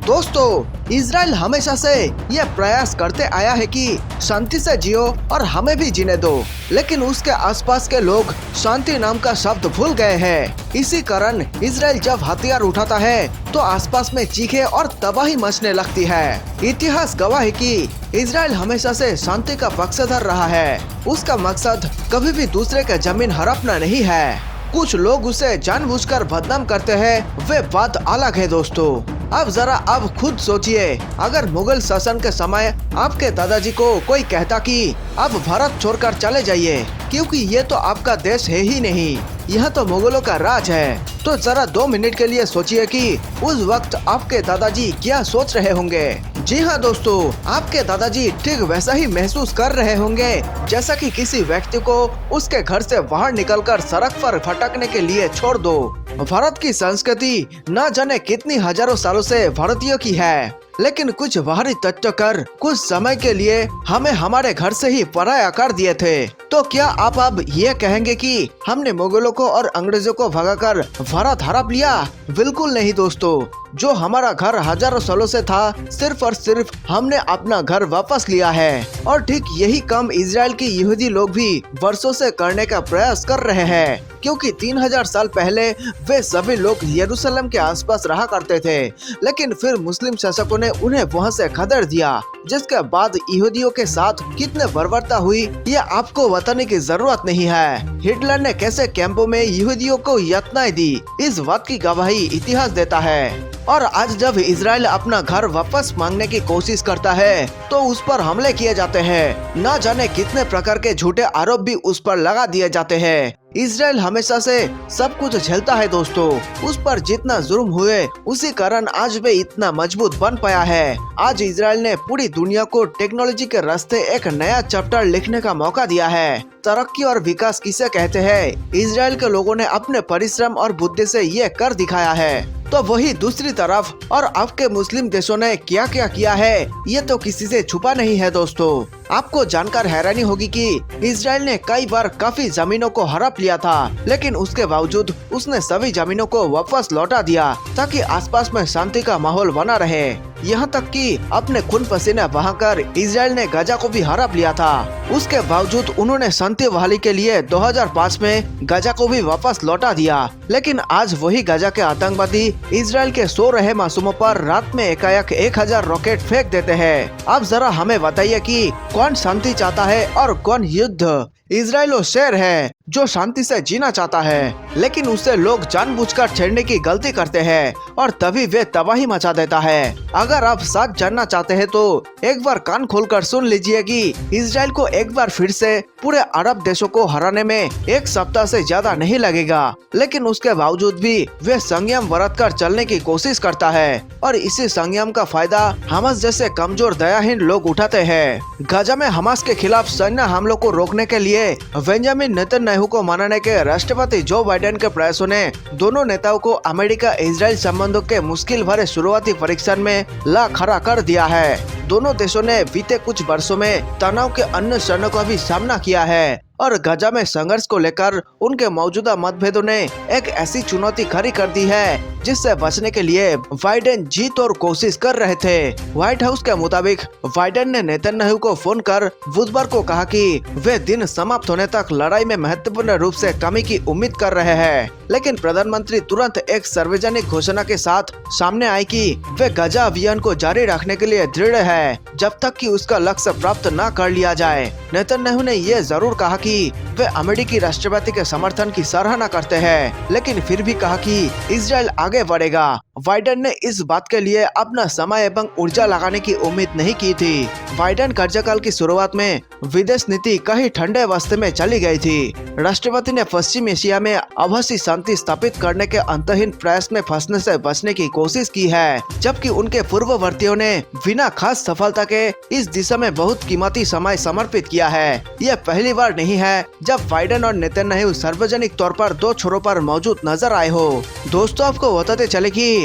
दोस्तों, इजराइल हमेशा से ये प्रयास करते आया है कि शांति से जियो और हमें भी जीने दो, लेकिन उसके आसपास के लोग शांति नाम का शब्द भूल गए हैं। इसी कारण इजराइल जब हथियार उठाता है तो आसपास में चीखें और तबाही मचने लगती है। इतिहास गवाह है कि इजराइल हमेशा से शांति का पक्षधर रहा है। उसका मकसद कभी भी दूसरे का जमीन हड़पना नहीं है। कुछ लोग उसे जानबूझकर बदनाम करते हैं, वे बात अलग है दोस्तों। अब जरा आप खुद सोचिए, अगर मुगल शासन के समय आपके दादाजी को कोई कहता कि आप भारत छोड़कर चले जाइए क्योंकि ये तो आपका देश है ही नहीं, यह तो मुगलों का राज है, तो जरा 2 मिनट के लिए सोचिए कि उस वक्त आपके दादाजी क्या सोच रहे होंगे। जी हाँ दोस्तों, आपके दादाजी ठीक वैसा ही महसूस कर रहे होंगे जैसा कि किसी व्यक्ति को उसके घर से बाहर निकलकर सड़क पर भटकने के लिए छोड़ दो। भारत की संस्कृति न जाने कितनी हजारों सालों से भारतीयों की है, लेकिन कुछ बाहरी तत्व कर कुछ समय के लिए हमें हमारे घर से ही पराया कर दिए थे। तो क्या आप अब ये कहेंगे कि हमने मुगलों को और अंग्रेजों को भगाकर भारत हड़प लिया? बिल्कुल नहीं दोस्तों, जो हमारा घर हजारों सालों से था, सिर्फ और सिर्फ हमने अपना घर वापस लिया है। और ठीक यही काम इजराइल के यहूदी लोग भी वर्षों से करने का प्रयास कर रहे हैं, क्योंकि 3000 साल पहले वे सभी लोग यरूशलेम के आसपास रहा करते थे, लेकिन फिर मुस्लिम शासकों ने उन्हें वहां से खदेड़ दिया, जिसके बाद यहूदियों के साथ कितने बर्बरता हुई ये आपको बताने की जरूरत नहीं है। हिटलर ने कैसे कैंपों में यहूदियों को यातनाएं दी, इस बात की गवाही इतिहास देता है। और आज जब इजराइल अपना घर वापस मांगने की कोशिश करता है तो उस पर हमले किए जाते हैं। न जाने कितने प्रकार के झूठे आरोप भी उस पर लगा दिए जाते हैं। इजराइल हमेशा से सब कुछ झेलता है दोस्तों। उस पर जितना जुर्म हुए उसी कारण आज वे इतना मजबूत बन पाया है। आज इजराइल ने पूरी दुनिया को टेक्नोलॉजी के रास्ते एक नया चैप्टर लिखने का मौका दिया है। तरक्की और विकास किसे कहते हैं, इजराइल के लोगों ने अपने परिश्रम और बुद्धि से ये कर दिखाया है। तो वही दूसरी तरफ और आपके मुस्लिम देशों ने क्या क्या किया है ये तो किसी से छुपा नहीं है दोस्तों। आपको जानकर हैरानी होगी कि इजराइल ने कई बार काफी जमीनों को हड़प लिया था, लेकिन उसके बावजूद उसने सभी जमीनों को वापस लौटा दिया ताकि आसपास में शांति का माहौल बना रहे। यहाँ तक कि अपने खून पसीने बहाकर इजराइल ने गजा को भी हड़प लिया था। उसके बावजूद उन्होंने शांति बहाली के लिए 2005 में गजा को भी वापस लौटा दिया, लेकिन आज वही गजा के आतंकवादी इजराइल के सो रहे मासूमों पर रात में एकाएक 1000 रॉकेट फेंक देते हैं। अब जरा हमें बताइए कि कौन शांति चाहता है और कौन युद्ध? इजराइल वो शेर है जो शांति से जीना चाहता है, लेकिन उससे लोग जानबूझकर छेड़ने की गलती करते हैं और तभी वे तबाही मचा देता है। अगर आप सच जानना चाहते हैं तो एक बार कान खोलकर सुन लीजिए कि इजराइल को एक बार फिर से पूरे अरब देशों को हराने में 1 सप्ताह से ज्यादा नहीं लगेगा, लेकिन उसके बावजूद भी वे संयम बरत कर चलने की कोशिश करता है और इसी संयम का फायदा हमास जैसे कमजोर दयाहीन लोग उठाते हैं। गजा में हमास के खिलाफ सैन्य हमलों को रोकने के लिए बेंजामिन नेतन्याहू को मनाने के राष्ट्रपति जो बाइडेन के प्रयासों ने दोनों नेताओं को अमेरिका इजराइल संबंधों के मुश्किल भरे शुरुआती परीक्षण में ला खड़ा कर दिया है। दोनों देशों ने बीते कुछ वर्षों में तनाव के अन्य क्षणों का भी सामना किया है और गजा में संघर्ष को लेकर उनके मौजूदा मतभेदों ने एक ऐसी चुनौती खड़ी कर दी है जिससे बचने के लिए बाइडेन जी तौर कोशिश कर रहे थे। व्हाइट हाउस के मुताबिक बाइडेन ने नेतन्याहू को फोन कर बुधवार को कहा कि वे दिन समाप्त होने तक लड़ाई में महत्वपूर्ण रूप से कमी की उम्मीद कर रहे हैं, लेकिन प्रधानमंत्री तुरंत एक सार्वजनिक घोषणा के साथ सामने आई कि वे गजा अभियान को जारी रखने के लिए दृढ़ है जब तक कि उसका लक्ष्य प्राप्त न कर लिया जाए। नेतन्याहू ने यह जरूर कहा कि वे अमेरिकी राष्ट्रपति के समर्थन की सराहना करते हैं, लेकिन फिर भी कहा कि इजराइल आगे बढ़ेगा। बाइडेन ने इस बात के लिए अपना समय एवं ऊर्जा लगाने की उम्मीद नहीं की थी। बाइडेन कार्यकाल की शुरुआत में विदेश नीति कहीं ठंडे अवस्थे में चली गई थी। राष्ट्रपति ने पश्चिम एशिया में आभासी शांति स्थापित करने के अंतहीन प्रयास में फंसने से बचने की कोशिश की है, जबकि उनके पूर्ववर्तियों ने बिना खास सफलता के इस दिशा में बहुत कीमती समय समर्पित किया है। यह पहली बार नहीं है जब बाइडेन और नेतन्याहू सार्वजनिक तौर पर 2 छोरों पर मौजूद नजर आए हो। दोस्तों, आपको बताते चले कि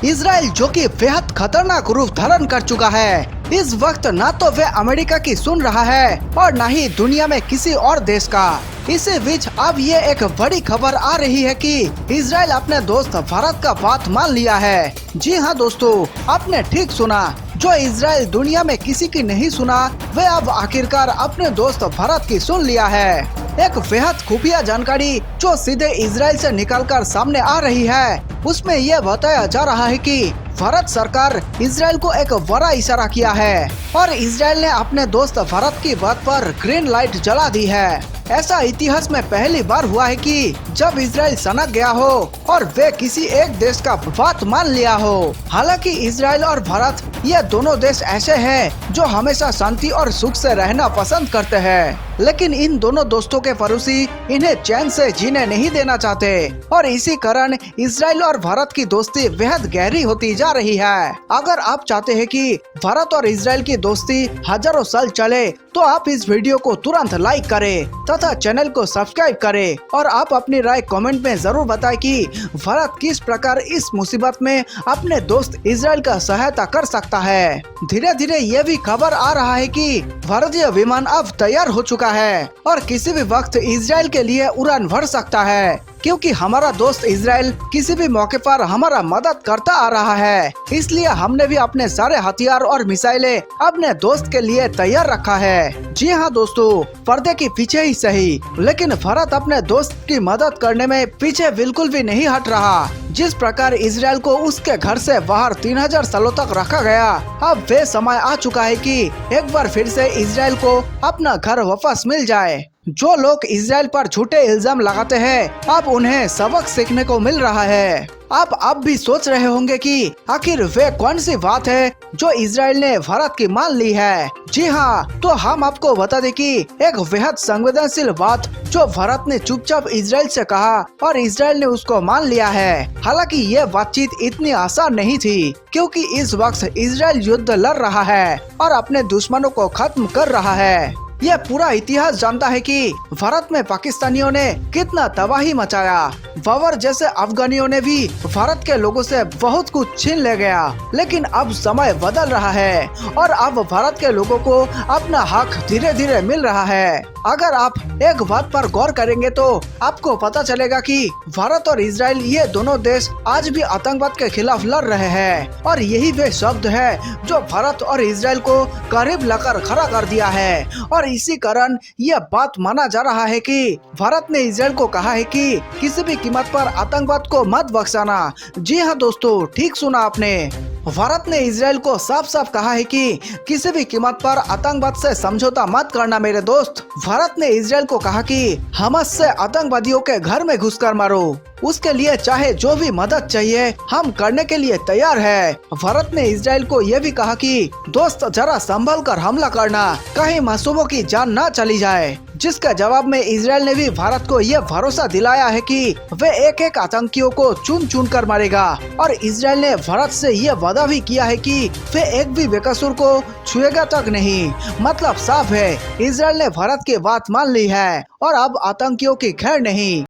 इजराइल जो कि बेहद खतरनाक रूप धारण कर चुका है, इस वक्त ना तो वे अमेरिका की सुन रहा है और न ही दुनिया में किसी और देश का। इसी बीच अब ये एक बड़ी खबर आ रही है कि इजराइल अपने दोस्त भारत का बात मान लिया है। जी हाँ दोस्तों, आपने ठीक सुना, जो इजराइल दुनिया में किसी की नहीं सुना, वे अब आखिरकार अपने दोस्त भारत की सुन लिया है। एक बेहद खुफिया जानकारी जो सीधे इजराइल से निकलकर सामने आ रही है, उसमें यह बताया जा रहा है कि भारत सरकार इजराइल को एक बड़ा इशारा किया है और इजराइल ने अपने दोस्त भारत की बात पर ग्रीन लाइट जला दी है। ऐसा इतिहास में पहली बार हुआ है कि जब इजराइल सनक गया हो और वे किसी एक देश का बात मान लिया हो। हालांकि इजराइल और भारत ये दोनों देश ऐसे हैं जो हमेशा शांति और सुख से रहना पसंद करते हैं, लेकिन इन दोनों दोस्तों के पड़ोसी इन्हें चैन से जीने नहीं देना चाहते और इसी कारण इजराइल और भारत की दोस्ती बेहद गहरी होती जा रही है। अगर आप चाहते हैं कि भारत और इजराइल की दोस्ती हजारों साल चले, तो आप इस वीडियो को तुरंत लाइक करें तथा चैनल को सब्सक्राइब करें और आप अपनी राय कमेंट में जरूर बताएं कि भारत किस प्रकार इस मुसीबत में अपने दोस्त इजराइल का सहायता कर सकता है। धीरे धीरे ये भी खबर आ रहा है कि भारतीय विमान अब तैयार हो चुका है और किसी भी वक्त इजराइल के लिए उड़ान भर सकता है, क्योंकि हमारा दोस्त इजराइल किसी भी मौके पर हमारा मदद करता आ रहा है। इसलिए हमने भी अपने सारे हथियार और मिसाइलें अपने दोस्त के लिए तैयार रखा है। जी हाँ दोस्तों, पर्दे के पीछे ही सही, लेकिन भारत अपने दोस्त की मदद करने में पीछे बिल्कुल भी नहीं हट रहा। जिस प्रकार इजराइल को उसके घर से बाहर 3000 सालों तक रखा गया, अब वे समय आ चुका है कि एक बार फिर से इजराइल को अपना घर वापस मिल जाए। जो लोग इजराइल पर झूठे इल्जाम लगाते हैं, अब उन्हें सबक सीखने को मिल रहा है। आप भी सोच रहे होंगे कि आखिर वे कौन सी बात है जो इजराइल ने भारत की मान ली है। जी हाँ, तो हम आपको बता दें कि एक बेहद संवेदनशील बात जो भारत ने चुपचाप इजराइल से कहा और इजराइल ने उसको मान लिया है। हालांकि ये बातचीत इतनी आसान नहीं थी, क्योंकि इस वक्त इजराइल युद्ध लड़ रहा है और अपने दुश्मनों को खत्म कर रहा है। यह पूरा इतिहास जानता है कि भारत में पाकिस्तानियों ने कितना तबाही मचाया। बाबर जैसे अफगानियों ने भी भारत के लोगों से बहुत कुछ छीन ले गया, लेकिन अब समय बदल रहा है और अब भारत के लोगों को अपना हक धीरे धीरे मिल रहा है। अगर आप एक बात पर गौर करेंगे तो आपको पता चलेगा कि भारत और इजराइल ये दोनों देश आज भी आतंकवाद के खिलाफ लड़ रहे हैं और यही वे शब्द है जो भारत और इजराइल को करीब लाकर खड़ा कर दिया है। और इसी कारण यह बात माना जा रहा है कि भारत ने इजराइल को कहा है कि किसी भी कीमत पर आतंकवाद को मत बख्शाना। जी हाँ दोस्तों, ठीक सुना आपने, भारत ने इजराइल को साफ साफ कहा है कि किसी भी कीमत पर आतंकवाद से समझौता मत करना मेरे दोस्त। भारत ने इजराइल को कहा कि हमास से आतंकवादियों के घर में घुसकर मारो, उसके लिए चाहे जो भी मदद चाहिए हम करने के लिए तैयार है। भारत ने इजराइल को यह भी कहा कि दोस्त जरा संभल कर हमला करना, कहीं मासूमों की जान न चली जाए। जिसके जवाब में इजराइल ने भी भारत को यह भरोसा दिलाया है कि वे एक एक आतंकियों को चुन चुन कर मारेगा और इजराइल ने भारत से यह वादा भी किया है कि वे एक भी बेकसूर को छुएगा तक नहीं। मतलब साफ है, इजराइल ने भारत की बात मान ली है और अब आतंकियों की खैर नहीं।